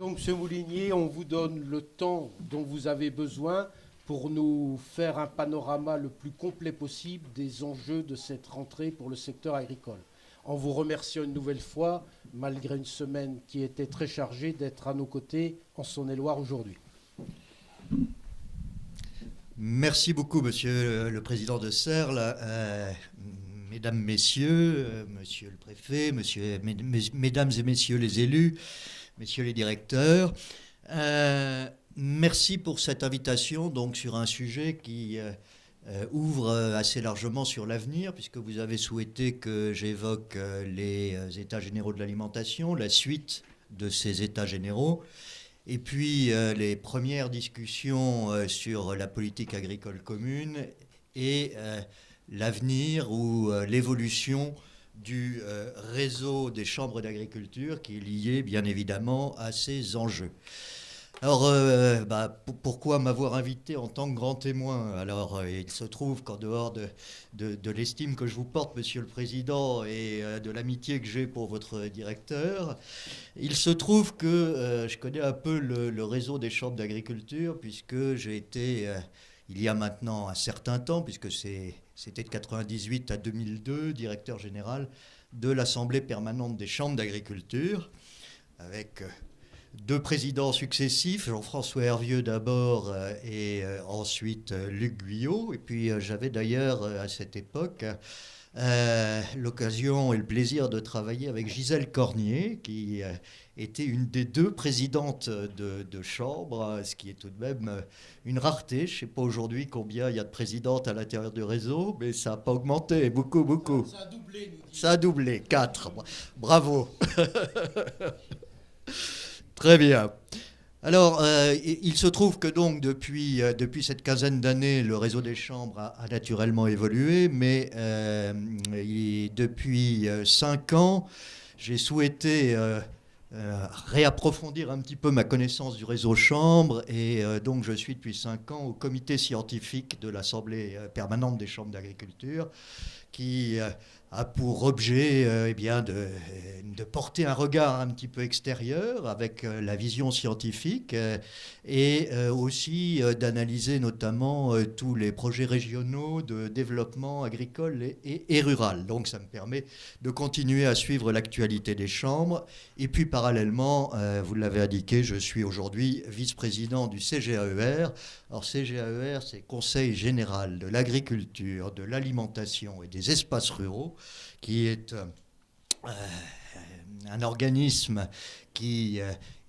Donc, Monsieur Moulinier, on vous donne le temps dont vous avez besoin pour nous faire un panorama le plus complet possible des enjeux de cette rentrée pour le secteur agricole. En vous remerciant une nouvelle fois, malgré une semaine qui était très chargée, d'être à nos côtés en Saône-et-Loire aujourd'hui. Merci beaucoup, Monsieur le Président de Serles. Mesdames, Messieurs, Monsieur le Préfet, Mesdames et Messieurs les élus, Messieurs les directeurs, merci pour cette invitation donc, sur un sujet qui ouvre assez largement sur l'avenir, puisque vous avez souhaité que j'évoque les États généraux de l'alimentation, la suite de ces États généraux, et puis les premières discussions sur la politique agricole commune et l'avenir ou l'évolution du réseau des chambres d'agriculture qui est lié bien évidemment à ces enjeux. Alors, pourquoi m'avoir invité en tant que grand témoin? Alors, il se trouve qu'en dehors de l'estime que je vous porte, Monsieur le Président, et de l'amitié que j'ai pour votre directeur, il se trouve que je connais un peu le réseau des chambres d'agriculture, puisque j'ai été, il y a maintenant un certain temps, puisque c'était de 1998 à 2002, directeur général de l'Assemblée permanente des chambres d'agriculture, avec deux présidents successifs, Jean-François Hervieux d'abord et ensuite Luc Guyot. Et puis j'avais d'ailleurs à cette époque l'occasion et le plaisir de travailler avec Gisèle Cornier, qui était une des deux présidentes de chambre, ce qui est tout de même une rareté. Je ne sais pas aujourd'hui combien il y a de présidentes à l'intérieur du réseau, mais ça n'a pas augmenté, beaucoup. Ça a doublé, nous dit. Ça a doublé, 4. Bravo. Très bien. Alors, il se trouve que donc depuis cette quinzaine d'années, le réseau des chambres a naturellement évolué, mais depuis 5 ans, j'ai souhaité réapprofondir un petit peu ma connaissance du réseau chambres, et donc je suis depuis 5 ans au comité scientifique de l'Assemblée permanente des chambres d'agriculture, qui a pour objet de porter un regard un petit peu extérieur avec la vision scientifique et aussi d'analyser notamment tous les projets régionaux de développement agricole et rural. Donc ça me permet de continuer à suivre l'actualité des chambres. Et puis parallèlement, vous l'avez indiqué, je suis aujourd'hui vice-président du CGAER. Alors CGAER, c'est Conseil général de l'agriculture, de l'alimentation et des espaces ruraux, qui est un organisme qui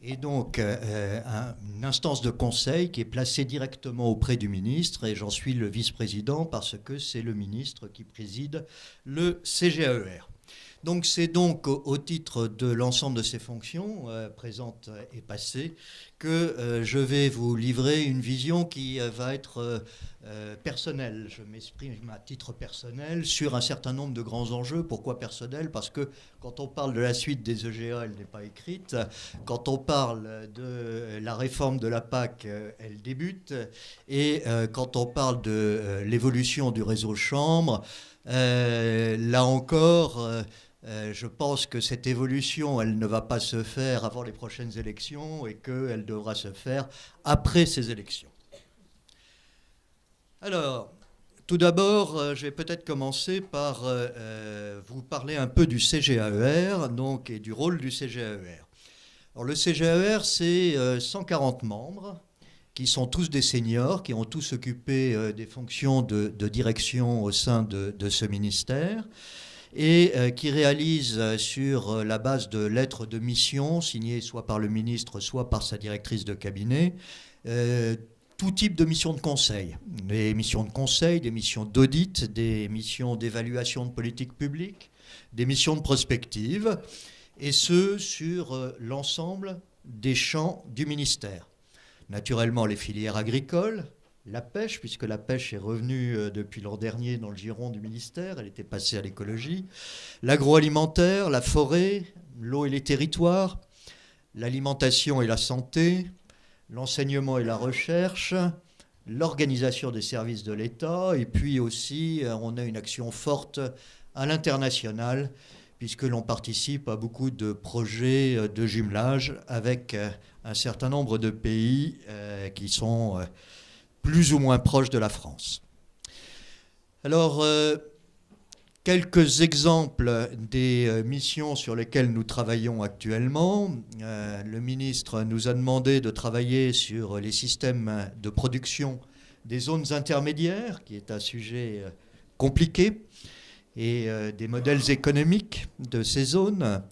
est donc une instance de conseil qui est placée directement auprès du ministre, et j'en suis le vice-président parce que c'est le ministre qui préside le CGAER. Donc c'est donc au titre de l'ensemble de ces fonctions, présentes et passées, que je vais vous livrer une vision qui va être personnelle. Je m'exprime à titre personnel sur un certain nombre de grands enjeux. Pourquoi personnel? Parce que quand on parle de la suite des EGA, elle n'est pas écrite. Quand on parle de la réforme de la PAC, elle débute. Et quand on parle de l'évolution du réseau chambre, là encore... je pense que cette évolution, elle ne va pas se faire avant les prochaines élections et qu'elle devra se faire après ces élections. Alors, tout d'abord, je vais peut-être commencer par vous parler un peu du CGAER donc, et du rôle du CGAER. Alors, le CGAER, c'est 140 membres qui sont tous des seniors, qui ont tous occupé des fonctions de direction au sein de ce ministère, et qui réalise sur la base de lettres de mission signées soit par le ministre, soit par sa directrice de cabinet, tout type de missions de conseil. Des missions de conseil, des missions d'audit, des missions d'évaluation de politique publique, des missions de prospective, et ce sur l'ensemble des champs du ministère. Naturellement, les filières agricoles, la pêche, puisque la pêche est revenue depuis l'an dernier dans le giron du ministère, elle était passée à l'écologie, l'agroalimentaire, la forêt, l'eau et les territoires, l'alimentation et la santé, l'enseignement et la recherche, l'organisation des services de l'État, et puis aussi on a une action forte à l'international, puisque l'on participe à beaucoup de projets de jumelage avec un certain nombre de pays qui sont plus ou moins proches de la France. Alors, quelques exemples des missions sur lesquelles nous travaillons actuellement. Le ministre nous a demandé de travailler sur les systèmes de production des zones intermédiaires, qui est un sujet compliqué, et des modèles économiques de ces zones.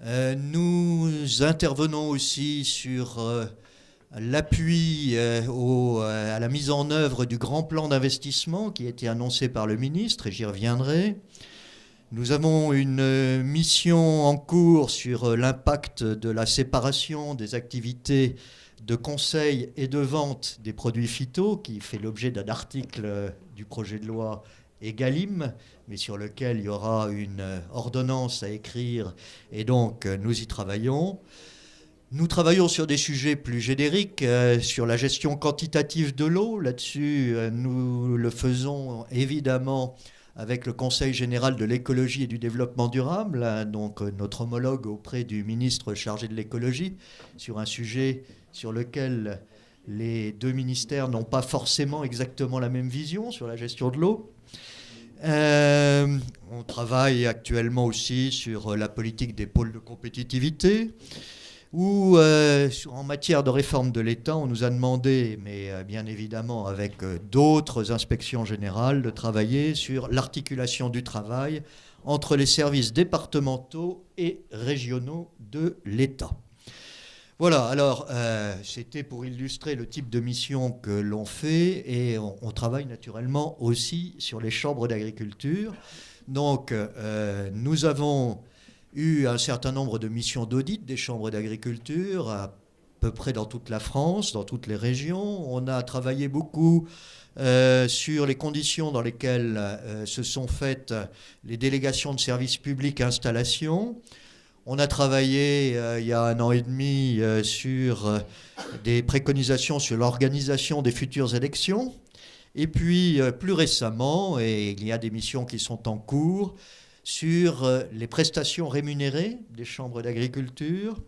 Nous intervenons aussi sur l'appui à la mise en œuvre du grand plan d'investissement qui a été annoncé par le ministre, et j'y reviendrai. Nous avons une mission en cours sur l'impact de la séparation des activités de conseil et de vente des produits phyto, qui fait l'objet d'un article du projet de loi Egalim, mais sur lequel il y aura une ordonnance à écrire, et donc nous y travaillons. Nous travaillons sur des sujets plus génériques, sur la gestion quantitative de l'eau. Là-dessus, nous le faisons évidemment avec le Conseil général de l'écologie et du développement durable, donc notre homologue auprès du ministre chargé de l'écologie, sur un sujet sur lequel les deux ministères n'ont pas forcément exactement la même vision sur la gestion de l'eau. On travaille actuellement aussi sur la politique des pôles de compétitivité, où en matière de réforme de l'État, on nous a demandé, mais bien évidemment avec d'autres inspections générales, de travailler sur l'articulation du travail entre les services départementaux et régionaux de l'État. Voilà, alors c'était pour illustrer le type de mission que l'on fait, et on travaille naturellement aussi sur les chambres d'agriculture. Donc nous avons eu un certain nombre de missions d'audit des chambres d'agriculture, à peu près dans toute la France, dans toutes les régions. On a travaillé beaucoup sur les conditions dans lesquelles se sont faites les délégations de services publics installation. On a travaillé il y a 1 an et demi sur des préconisations sur l'organisation des futures élections. Et puis plus récemment, et il y a des missions qui sont en cours, sur les prestations rémunérées des chambres d'agriculture,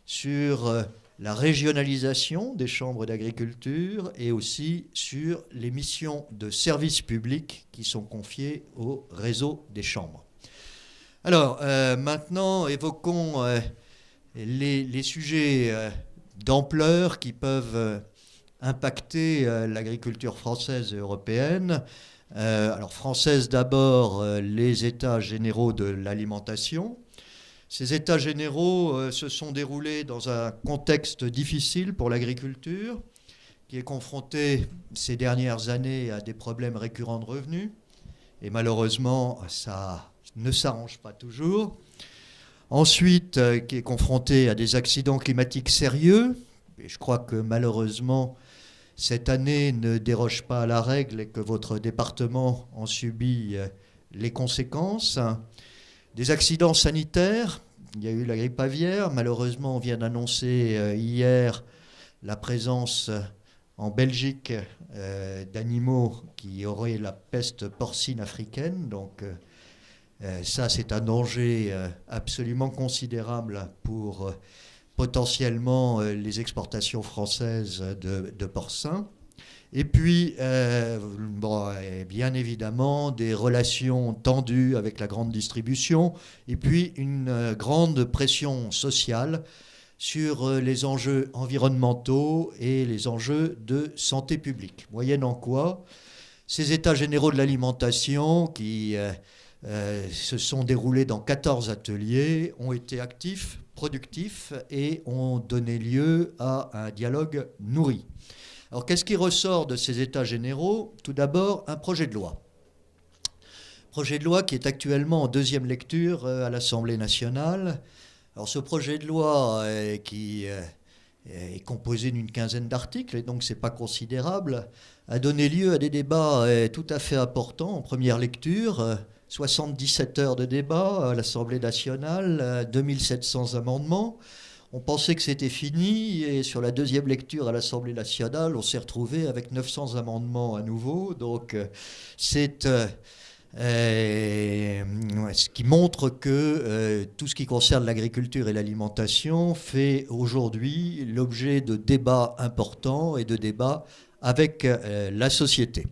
sur la régionalisation des chambres d'agriculture, et aussi sur les missions de service public qui sont confiées au réseau des chambres. Alors, maintenant, évoquons les sujets d'ampleur qui peuvent impacter l'agriculture française et européenne. Alors, française d'abord, les États généraux de l'alimentation. Ces États généraux se sont déroulés dans un contexte difficile pour l'agriculture, qui est confrontée ces dernières années à des problèmes récurrents de revenus. Et malheureusement, ça ne s'arrange pas toujours. Ensuite, qui est confronté à des accidents climatiques sérieux. Et je crois que malheureusement, cette année ne déroge pas à la règle et que votre département en subit les conséquences. Des accidents sanitaires. Il y a eu la grippe aviaire. Malheureusement, on vient d'annoncer hier la présence en Belgique d'animaux qui auraient la peste porcine africaine. Donc ça, c'est un danger absolument considérable pour potentiellement les exportations françaises de porcins. Et puis, bien évidemment, des relations tendues avec la grande distribution, et puis une grande pression sociale sur les enjeux environnementaux et les enjeux de santé publique. Moyennant quoi, ces États généraux de l'alimentation qui se sont déroulés dans 14 ateliers, ont été actifs, productifs et ont donné lieu à un dialogue nourri. Alors, qu'est-ce qui ressort de ces États généraux ? Tout d'abord, un projet de loi. Projet de loi qui est actuellement en 2e lecture à l'Assemblée nationale. Alors, ce projet de loi qui est composé d'une 15aine d'articles, et donc ce n'est pas considérable, a donné lieu à des débats tout à fait importants en première lecture. 77 heures de débat à l'Assemblée nationale, 2700 amendements. On pensait que c'était fini, et sur la 2e lecture à l'Assemblée nationale, on s'est retrouvé avec 900 amendements à nouveau. Donc c'est Ce qui montre que tout ce qui concerne l'agriculture et l'alimentation fait aujourd'hui l'objet de débats importants et de débats avec la société.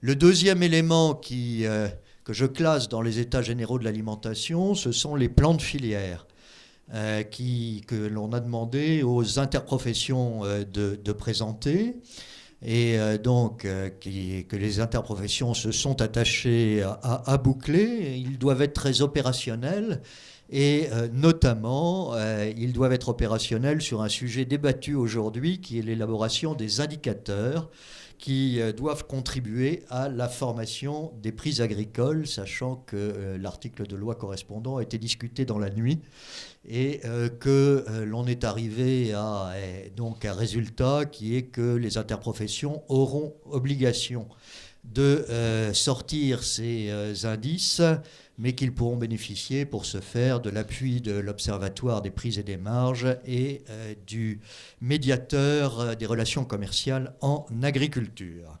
Le deuxième élément que je classe dans les états généraux de l'alimentation, ce sont les plans de filière que l'on a demandé aux interprofessions de présenter. Et que les interprofessions se sont attachées à boucler. Ils doivent être très opérationnels et notamment ils doivent être opérationnels sur un sujet débattu aujourd'hui qui est l'élaboration des indicateurs qui doivent contribuer à la formation des prix agricoles, sachant que l'article de loi correspondant a été discuté dans la nuit et que l'on est arrivé à un résultat qui est que les interprofessions auront obligation de sortir ces indices, mais qu'ils pourront bénéficier pour ce faire de l'appui de l'Observatoire des prix et des marges et du médiateur des relations commerciales en agriculture.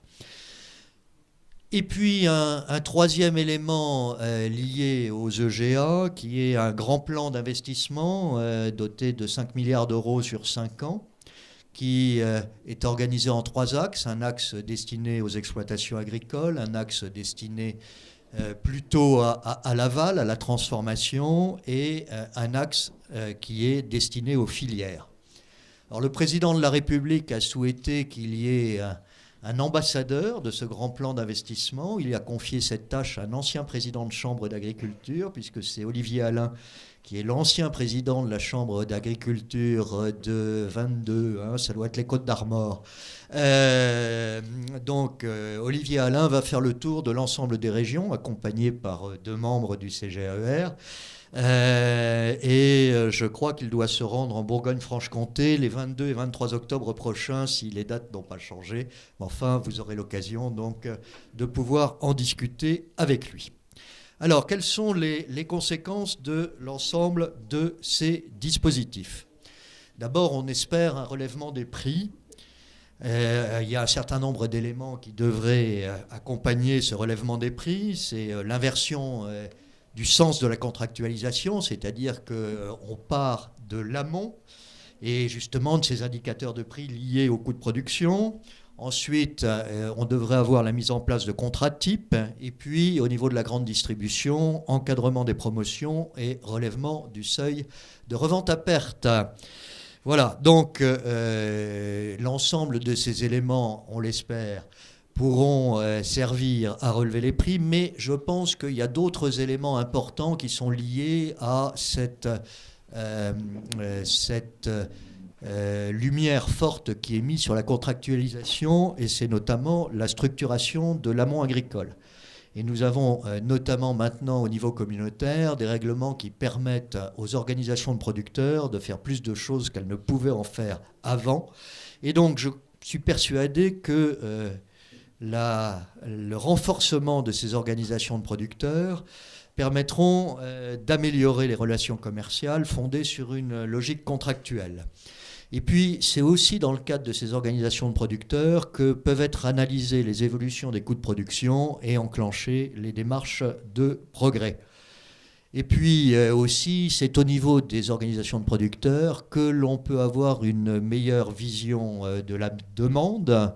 Et puis un troisième élément lié aux EGA, qui est un grand plan d'investissement doté de 5 milliards d'euros sur 5 ans, qui est organisé en 3 axes. Un axe destiné aux exploitations agricoles, un axe destiné plutôt à l'aval, à la transformation, et un axe qui est destiné aux filières. Alors, le président de la République a souhaité qu'il y ait un ambassadeur de ce grand plan d'investissement. Il a confié cette tâche à un ancien président de chambre d'agriculture, puisque c'est Olivier Alain, qui est l'ancien président de la chambre d'agriculture de 22, ça doit être les Côtes-d'Armor. Olivier Alain va faire le tour de l'ensemble des régions, accompagné par 2 membres du CGAER. Je crois qu'il doit se rendre en Bourgogne-Franche-Comté les 22 et 23 octobre prochains, si les dates n'ont pas changé. Enfin, vous aurez l'occasion donc de pouvoir en discuter avec lui. Alors, quelles sont les conséquences de l'ensemble de ces dispositifs ? D'abord, on espère un relèvement des prix. Il y a un certain nombre d'éléments qui devraient accompagner ce relèvement des prix. C'est l'inversion du sens de la contractualisation, c'est-à-dire qu'on part de l'amont et justement de ces indicateurs de prix liés au coût de production. Ensuite, on devrait avoir la mise en place de contrats type, et puis au niveau de la grande distribution, encadrement des promotions et relèvement du seuil de revente à perte. Voilà, donc l'ensemble de ces éléments, on l'espère, pourront servir à relever les prix, mais je pense qu'il y a d'autres éléments importants qui sont liés à cette lumière forte qui est mise sur la contractualisation, et c'est notamment la structuration de l'amont agricole. Et nous avons notamment maintenant au niveau communautaire des règlements qui permettent aux organisations de producteurs de faire plus de choses qu'elles ne pouvaient en faire avant. Et donc je suis persuadé que le renforcement de ces organisations de producteurs permettront d'améliorer les relations commerciales fondées sur une logique contractuelle. Et puis, c'est aussi dans le cadre de ces organisations de producteurs que peuvent être analysées les évolutions des coûts de production et enclencher les démarches de progrès. Et puis aussi, c'est au niveau des organisations de producteurs que l'on peut avoir une meilleure vision de la demande,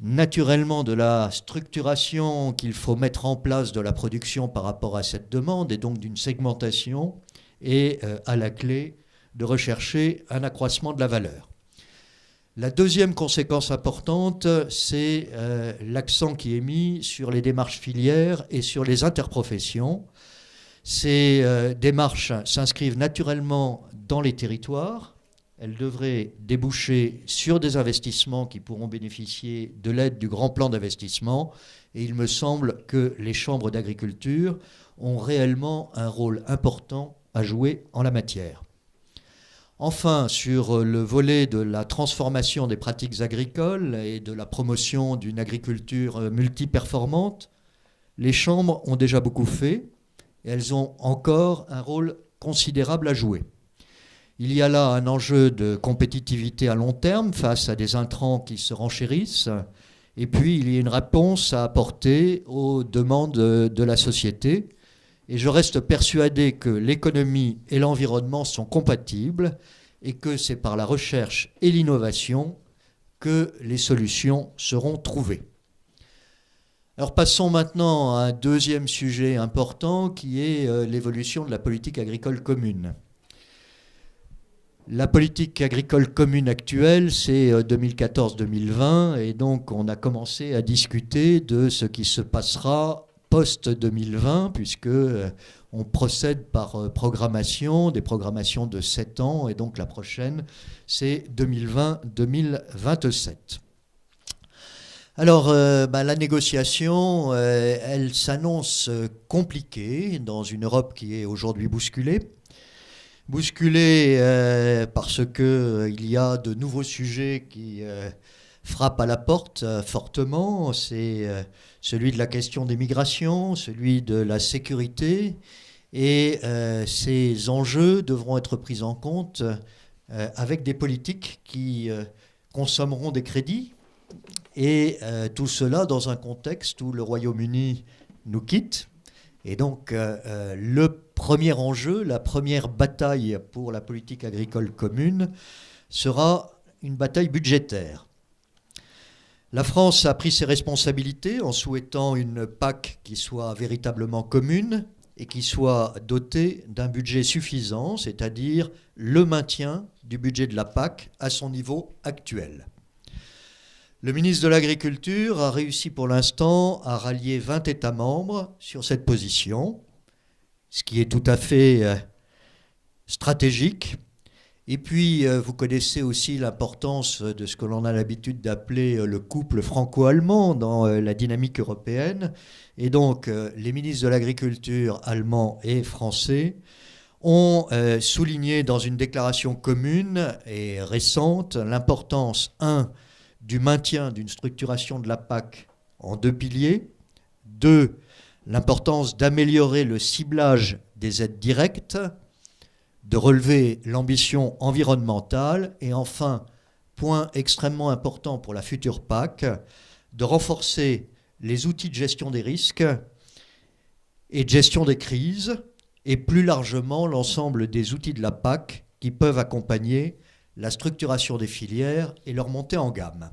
naturellement de la structuration qu'il faut mettre en place de la production par rapport à cette demande, et donc d'une segmentation, et à la clé de rechercher un accroissement de la valeur. La deuxième conséquence importante, c'est l'accent qui est mis sur les démarches filières et sur les interprofessions. Ces démarches s'inscrivent naturellement dans les territoires. Elles devraient déboucher sur des investissements qui pourront bénéficier de l'aide du grand plan d'investissement. Et il me semble que les chambres d'agriculture ont réellement un rôle important à jouer en la matière. Enfin, sur le volet de la transformation des pratiques agricoles et de la promotion d'une agriculture multiperformante, les chambres ont déjà beaucoup fait et elles ont encore un rôle considérable à jouer. Il y a là un enjeu de compétitivité à long terme face à des intrants qui se renchérissent et puis il y a une réponse à apporter aux demandes de la société. Et je reste persuadé que l'économie et l'environnement sont compatibles et que c'est par la recherche et l'innovation que les solutions seront trouvées. Alors passons maintenant à un deuxième sujet important qui est l'évolution de la politique agricole commune. La politique agricole commune actuelle, c'est 2014-2020, et donc on a commencé à discuter de ce qui se passera post-2020, puisque on procède par programmation, des programmations de 7 ans, et donc la prochaine, c'est 2020-2027. Alors, la négociation, elle s'annonce compliquée dans une Europe qui est aujourd'hui bousculée. Bousculée parce qu'il y a de nouveaux sujets qui frappent à la porte fortement. C'est celui de la question des migrations, celui de la sécurité. Et ces enjeux devront être pris en compte avec des politiques qui consommeront des crédits. Et tout cela dans un contexte où le Royaume-Uni nous quitte. Et donc le premier enjeu, la première bataille pour la politique agricole commune sera une bataille budgétaire. La France a pris ses responsabilités en souhaitant une PAC qui soit véritablement commune et qui soit dotée d'un budget suffisant, c'est-à-dire le maintien du budget de la PAC à son niveau actuel. Le ministre de l'Agriculture a réussi pour l'instant à rallier 20 États membres sur cette position, ce qui est tout à fait stratégique. Et puis, vous connaissez aussi l'importance de ce que l'on a l'habitude d'appeler le couple franco-allemand dans la dynamique européenne. Et donc, les ministres de l'Agriculture allemands et français ont souligné dans une déclaration commune et récente l'importance, du maintien d'une structuration de la PAC en 2 piliers. 2, l'importance d'améliorer le ciblage des aides directes, de relever l'ambition environnementale et enfin, point extrêmement important pour la future PAC, de renforcer les outils de gestion des risques et de gestion des crises et plus largement l'ensemble des outils de la PAC qui peuvent accompagner la structuration des filières et leur montée en gamme.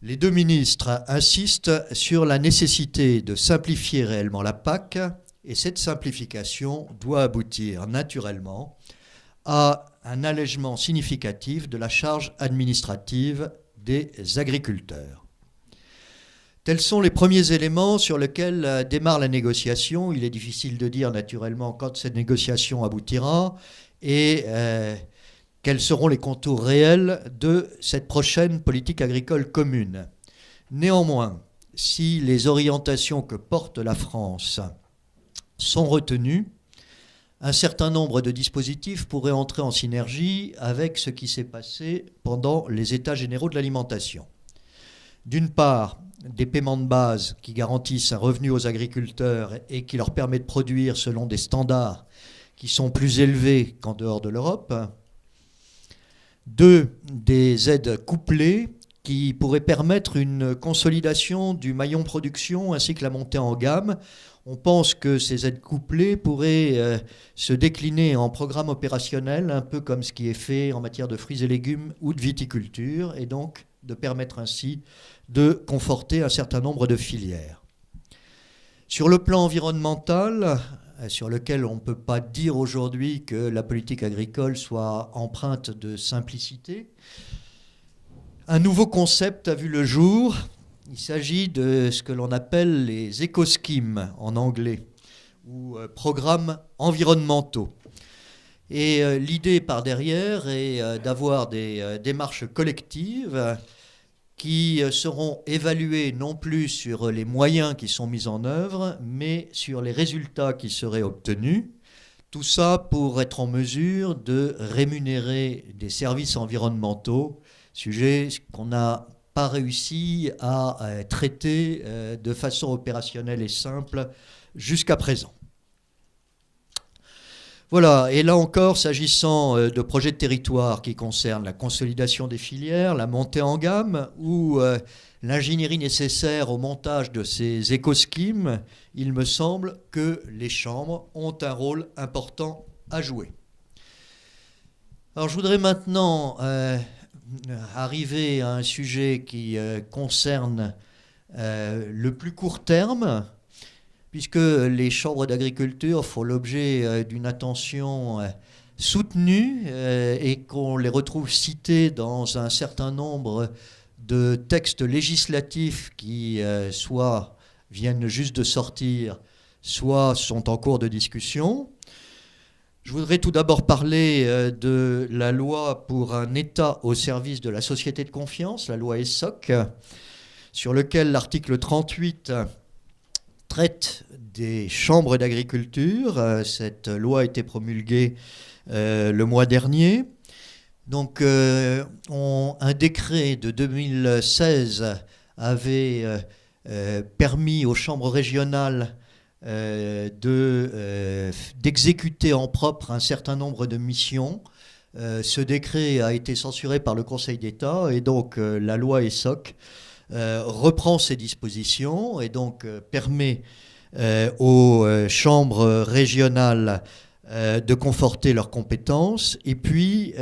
Les 2 ministres insistent sur la nécessité de simplifier réellement la PAC et cette simplification doit aboutir naturellement à un allègement significatif de la charge administrative des agriculteurs. Tels sont les premiers éléments sur lesquels démarre la négociation. Il est difficile de dire naturellement quand cette négociation aboutira et quels seront les contours réels de cette prochaine politique agricole commune. Néanmoins, si les orientations que porte la France sont retenues, un certain nombre de dispositifs pourraient entrer en synergie avec ce qui s'est passé pendant les États généraux de l'alimentation. D'une part, des paiements de base qui garantissent un revenu aux agriculteurs et qui leur permet de produire selon des standards qui sont plus élevés qu'en dehors de l'Europe. 2, des aides couplées qui pourraient permettre une consolidation du maillon production ainsi que la montée en gamme. On pense que ces aides couplées pourraient se décliner en programme opérationnel, un peu comme ce qui est fait en matière de fruits et légumes ou de viticulture, et donc de permettre ainsi de conforter un certain nombre de filières. Sur le plan environnemental, sur lequel on ne peut pas dire aujourd'hui que la politique agricole soit empreinte de simplicité, un nouveau concept a vu le jour. Il s'agit de ce que l'on appelle les éco-schemes en anglais, ou programmes environnementaux. Et l'idée par derrière est d'avoir des démarches collectives qui seront évaluées non plus sur les moyens qui sont mis en œuvre, mais sur les résultats qui seraient obtenus. Tout ça pour être en mesure de rémunérer des services environnementaux, sujet qu'on n'a pas réussi à traiter de façon opérationnelle et simple jusqu'à présent. Voilà, et là encore, s'agissant de projets de territoire qui concernent la consolidation des filières, la montée en gamme ou l'ingénierie nécessaire au montage de ces éco-schemes, il me semble que les chambres ont un rôle important à jouer. Alors je voudrais maintenant arriver à un sujet qui concerne le plus court terme, puisque les chambres d'agriculture font l'objet d'une attention soutenue et qu'on les retrouve cités dans un certain nombre de textes législatifs qui soit viennent juste de sortir, soit sont en cours de discussion. Je voudrais tout d'abord parler de la loi pour un État au service de la société de confiance, la loi ESSOC, sur lequel l'article 38 traite des chambres d'agriculture. Cette loi a été promulguée le mois dernier. Donc, un décret de 2016 avait permis aux chambres régionales d'exécuter en propre un certain nombre de missions. Ce décret a été censuré par le Conseil d'État et donc la loi ESSOC reprend ces dispositions et donc permet aux chambres régionales de conforter leurs compétences. Et puis,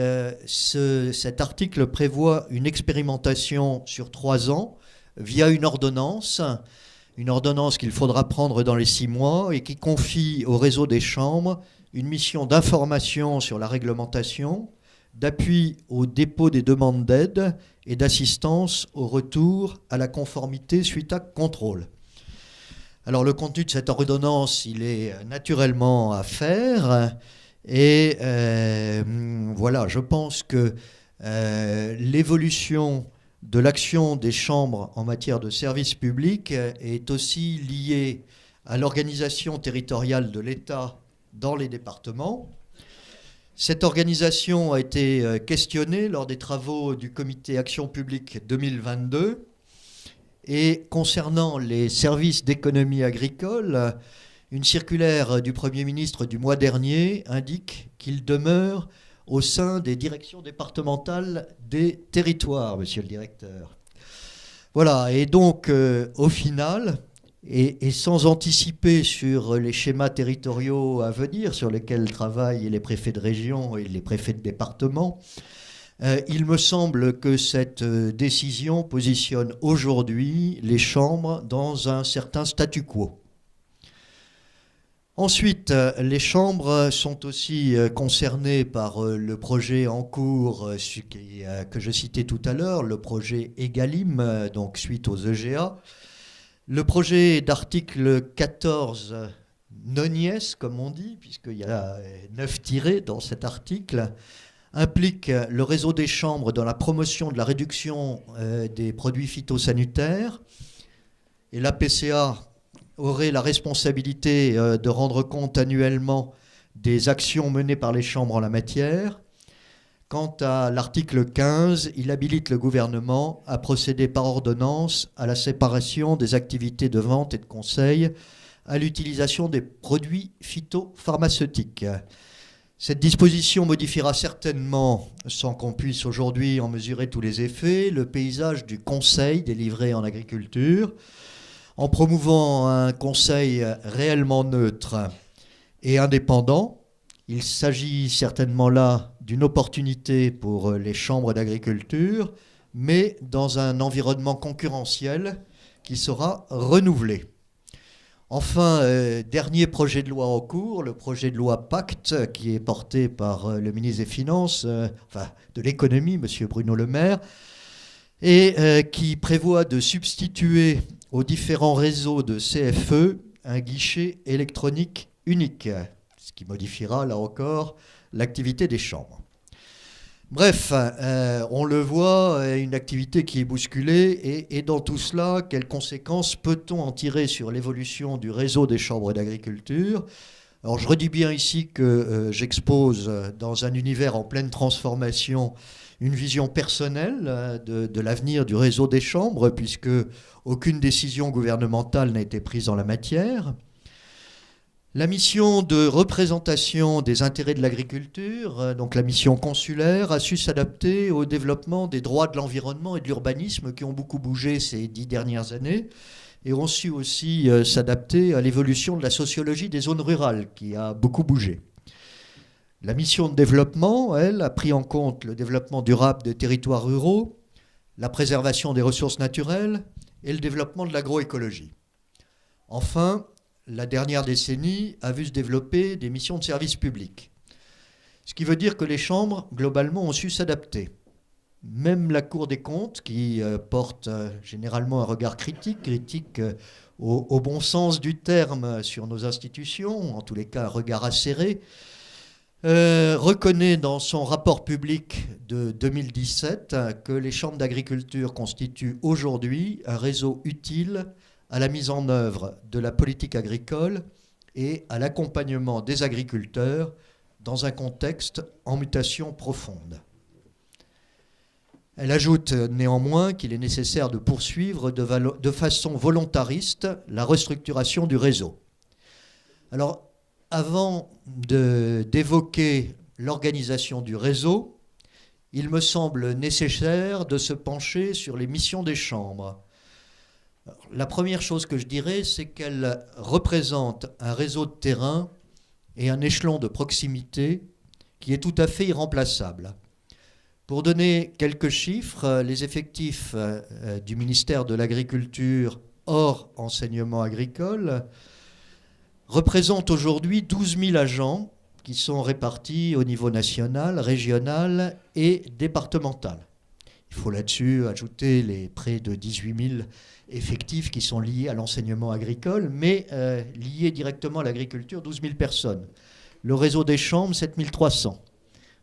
cet article prévoit une expérimentation sur 3 ans via une ordonnance qu'il faudra prendre dans les 6 mois et qui confie au réseau des chambres une mission d'information sur la réglementation, d'appui au dépôt des demandes d'aide et d'assistance au retour à la conformité suite à contrôle. Alors le contenu de cette ordonnance, il est naturellement à faire et voilà, je pense que l'évolution de l'action des chambres en matière de services publics est aussi liée à l'organisation territoriale de l'État dans les départements. Cette organisation a été questionnée lors des travaux du comité Action publique 2022. Et concernant les services d'économie agricole, une circulaire du Premier ministre du mois dernier indique qu'il demeure au sein des directions départementales des territoires, monsieur le directeur. Voilà, et donc au final, et sans anticiper sur les schémas territoriaux à venir sur lesquels travaillent les préfets de région et les préfets de département, il me semble que cette décision positionne aujourd'hui les chambres dans un certain statu quo. Ensuite, les chambres sont aussi concernées par le projet en cours que je citais tout à l'heure, le projet EGalim, donc suite aux EGA. Le projet d'article 14 nonies, comme on dit, puisqu'il y a 9 tirés dans cet article, implique le réseau des chambres dans la promotion de la réduction des produits phytosanitaires. Et l'APCA aurait la responsabilité de rendre compte annuellement des actions menées par les chambres en la matière. Quant à l'article 15, il habilite le gouvernement à procéder par ordonnance à la séparation des activités de vente et de conseil à l'utilisation des produits phytopharmaceutiques. Cette disposition modifiera certainement, sans qu'on puisse aujourd'hui en mesurer tous les effets, le paysage du conseil délivré en agriculture, en promouvant un conseil réellement neutre et indépendant. Il s'agit certainement là d'une opportunité pour les chambres d'agriculture, mais dans un environnement concurrentiel qui sera renouvelé. Enfin, dernier projet de loi en cours, le projet de loi Pacte, qui est porté par le ministre des Finances, de l'économie, M. Bruno Le Maire, et qui prévoit de substituer aux différents réseaux de CFE un guichet électronique unique, ce qui modifiera, là encore, l'activité des chambres. Bref, on le voit, une activité qui est bousculée, et dans tout cela, quelles conséquences peut-on en tirer sur l'évolution du réseau des chambres d'agriculture ? Alors je redis bien ici que j'expose dans un univers en pleine transformation une vision personnelle de l'avenir du réseau des chambres, puisque aucune décision gouvernementale n'a été prise en la matière. La mission de représentation des intérêts de l'agriculture, donc la mission consulaire, a su s'adapter au développement des droits de l'environnement et de l'urbanisme qui ont beaucoup bougé ces 10 dernières années et ont su aussi s'adapter à l'évolution de la sociologie des zones rurales qui a beaucoup bougé. La mission de développement, elle, a pris en compte le développement durable des territoires ruraux, la préservation des ressources naturelles et le développement de l'agroécologie. Enfin, la dernière décennie a vu se développer des missions de service public. Ce qui veut dire que les chambres, globalement, ont su s'adapter. Même la Cour des comptes, qui porte généralement un regard critique au bon sens du terme sur nos institutions, en tous les cas un regard acéré, reconnaît dans son rapport public de 2017 que les chambres d'agriculture constituent aujourd'hui un réseau utile à la mise en œuvre de la politique agricole et à l'accompagnement des agriculteurs dans un contexte en mutation profonde. Elle ajoute néanmoins qu'il est nécessaire de poursuivre de façon volontariste la restructuration du réseau. Alors, avant d'évoquer l'organisation du réseau, il me semble nécessaire de se pencher sur les missions des chambres. Alors, la première chose que je dirais, c'est qu'elle représente un réseau de terrain et un échelon de proximité qui est tout à fait irremplaçable. Pour donner quelques chiffres, les effectifs du ministère de l'Agriculture hors enseignement agricole représentent aujourd'hui 12 000 agents qui sont répartis au niveau national, régional et départemental. Il faut là-dessus ajouter les près de 18 000 effectifs qui sont liés à l'enseignement agricole, mais liés directement à l'agriculture, 12 000 personnes. Le réseau des chambres, 7 300.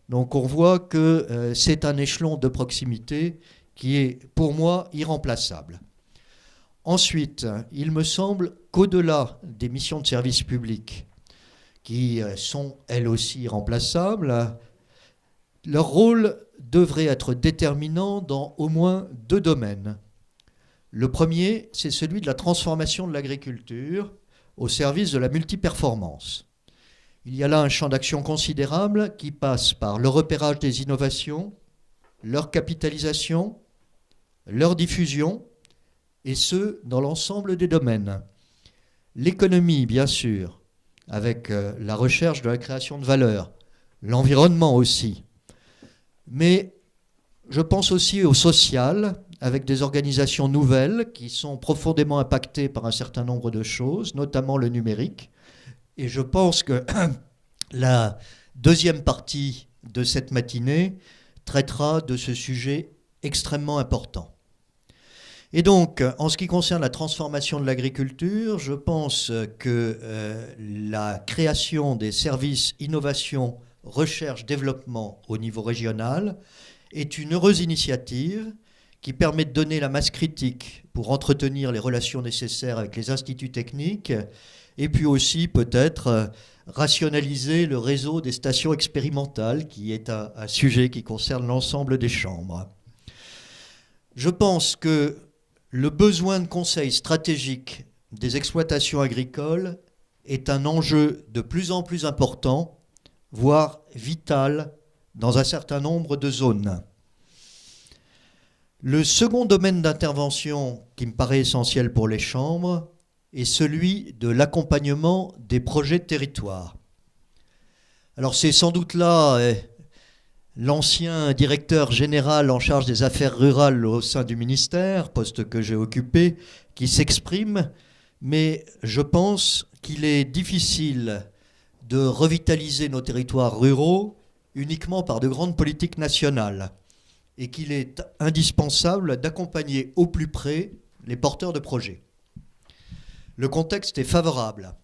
Donc on voit que c'est un échelon de proximité qui est, pour moi, irremplaçable. Ensuite, il me semble qu'au-delà des missions de service public, qui sont elles aussi irremplaçables, leur rôle devrait être déterminant dans au moins 2 domaines. Le premier, c'est celui de la transformation de l'agriculture au service de la multiperformance. Il y a là un champ d'action considérable qui passe par le repérage des innovations, leur capitalisation, leur diffusion, et ce, dans l'ensemble des domaines. L'économie, bien sûr, avec la recherche de la création de valeur, l'environnement aussi, mais je pense aussi au social, avec des organisations nouvelles qui sont profondément impactées par un certain nombre de choses, notamment le numérique. Et je pense que la deuxième partie de cette matinée traitera de ce sujet extrêmement important. Et donc, en ce qui concerne la transformation de l'agriculture, je pense que la création des services innovation, recherche, développement au niveau régional est une heureuse initiative qui permet de donner la masse critique pour entretenir les relations nécessaires avec les instituts techniques et puis aussi peut-être rationaliser le réseau des stations expérimentales qui est un sujet qui concerne l'ensemble des chambres. Je pense que le besoin de conseils stratégiques des exploitations agricoles est un enjeu de plus en plus important, voire vital, dans un certain nombre de zones. Le second domaine d'intervention qui me paraît essentiel pour les chambres est celui de l'accompagnement des projets de territoire. Alors c'est sans doute là l'ancien directeur général en charge des affaires rurales au sein du ministère, poste que j'ai occupé, qui s'exprime, mais je pense qu'il est difficile de revitaliser nos territoires ruraux uniquement par de grandes politiques nationales et qu'il est indispensable d'accompagner au plus près les porteurs de projets. Le contexte est favorable.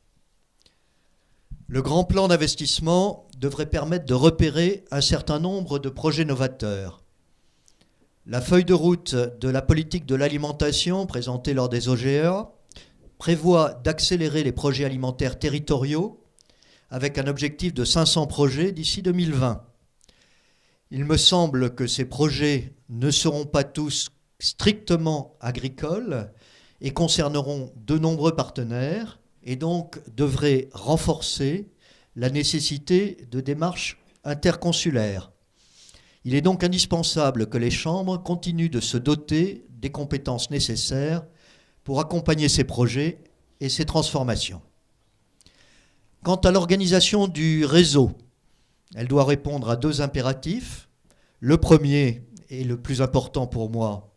Le grand plan d'investissement devrait permettre de repérer un certain nombre de projets novateurs. La feuille de route de la politique de l'alimentation présentée lors des OGEA prévoit d'accélérer les projets alimentaires territoriaux avec un objectif de 500 projets d'ici 2020. Il me semble que ces projets ne seront pas tous strictement agricoles et concerneront de nombreux partenaires et donc devrait renforcer la nécessité de démarches interconsulaires. Il est donc indispensable que les chambres continuent de se doter des compétences nécessaires pour accompagner ces projets et ces transformations. Quant à l'organisation du réseau, elle doit répondre à 2 impératifs. Le premier, et le plus important pour moi,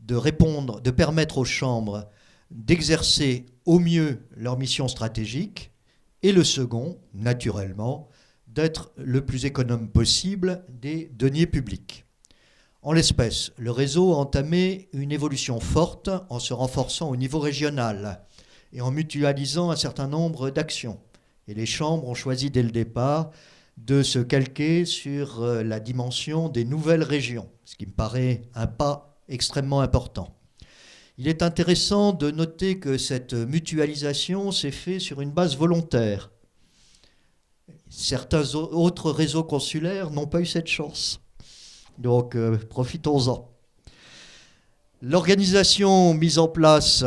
de permettre aux chambres d'exercer au mieux leur mission stratégique, et le second, naturellement, d'être le plus économe possible des deniers publics. En l'espèce, le réseau a entamé une évolution forte en se renforçant au niveau régional et en mutualisant un certain nombre d'actions. Et les chambres ont choisi dès le départ de se calquer sur la dimension des nouvelles régions, ce qui me paraît un pas extrêmement important. Il est intéressant de noter que cette mutualisation s'est faite sur une base volontaire. Certains autres réseaux consulaires n'ont pas eu cette chance. Donc, profitons-en. L'organisation mise en place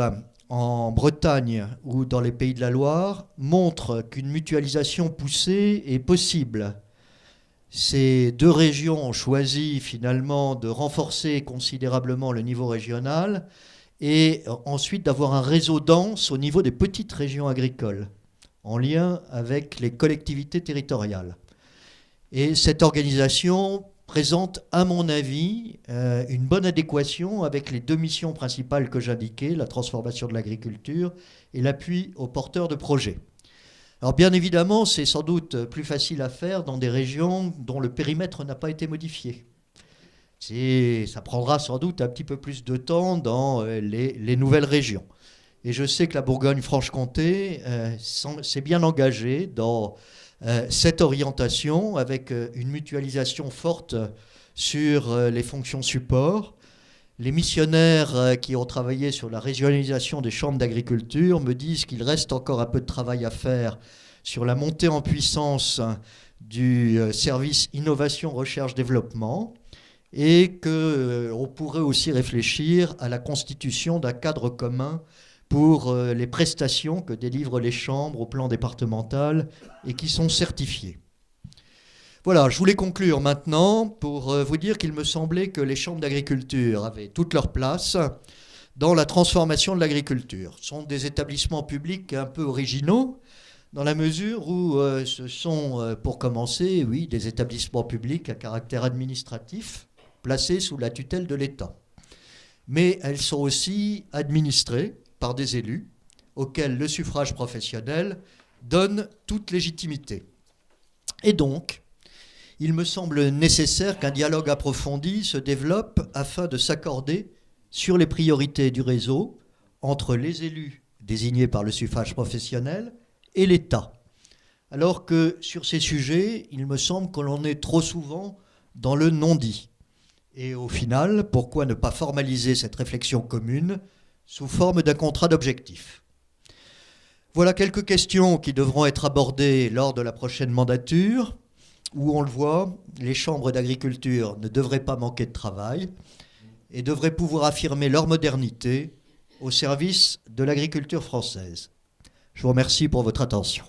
en Bretagne ou dans les Pays de la Loire montre qu'une mutualisation poussée est possible. Ces 2 régions ont choisi finalement de renforcer considérablement le niveau régional et ensuite d'avoir un réseau dense au niveau des petites régions agricoles, en lien avec les collectivités territoriales. Et cette organisation présente, à mon avis, une bonne adéquation avec les 2 missions principales que j'indiquais, la transformation de l'agriculture et l'appui aux porteurs de projets. Alors bien évidemment, c'est sans doute plus facile à faire dans des régions dont le périmètre n'a pas été modifié. Ça prendra sans doute un petit peu plus de temps dans les nouvelles régions. Et je sais que la Bourgogne-Franche-Comté s'est bien engagée dans cette orientation avec une mutualisation forte sur les fonctions support. Les missionnaires qui ont travaillé sur la régionalisation des chambres d'agriculture me disent qu'il reste encore un peu de travail à faire sur la montée en puissance du service innovation, recherche, développement, et qu'on pourrait aussi réfléchir à la constitution d'un cadre commun pour les prestations que délivrent les chambres au plan départemental et qui sont certifiées. Voilà, je voulais conclure maintenant pour vous dire qu'il me semblait que les chambres d'agriculture avaient toute leur place dans la transformation de l'agriculture. Ce sont des établissements publics un peu originaux, dans la mesure où ce sont, pour commencer, oui, des établissements publics à caractère administratif, placés sous la tutelle de l'État. Mais elles sont aussi administrées par des élus, auxquels le suffrage professionnel donne toute légitimité. Et donc, il me semble nécessaire qu'un dialogue approfondi se développe afin de s'accorder sur les priorités du réseau entre les élus désignés par le suffrage professionnel et l'État. Alors que sur ces sujets, il me semble que l'on est trop souvent dans le non-dit. Et au final, pourquoi ne pas formaliser cette réflexion commune sous forme d'un contrat d'objectifs ? Voilà quelques questions qui devront être abordées lors de la prochaine mandature, où on le voit, les chambres d'agriculture ne devraient pas manquer de travail et devraient pouvoir affirmer leur modernité au service de l'agriculture française. Je vous remercie pour votre attention.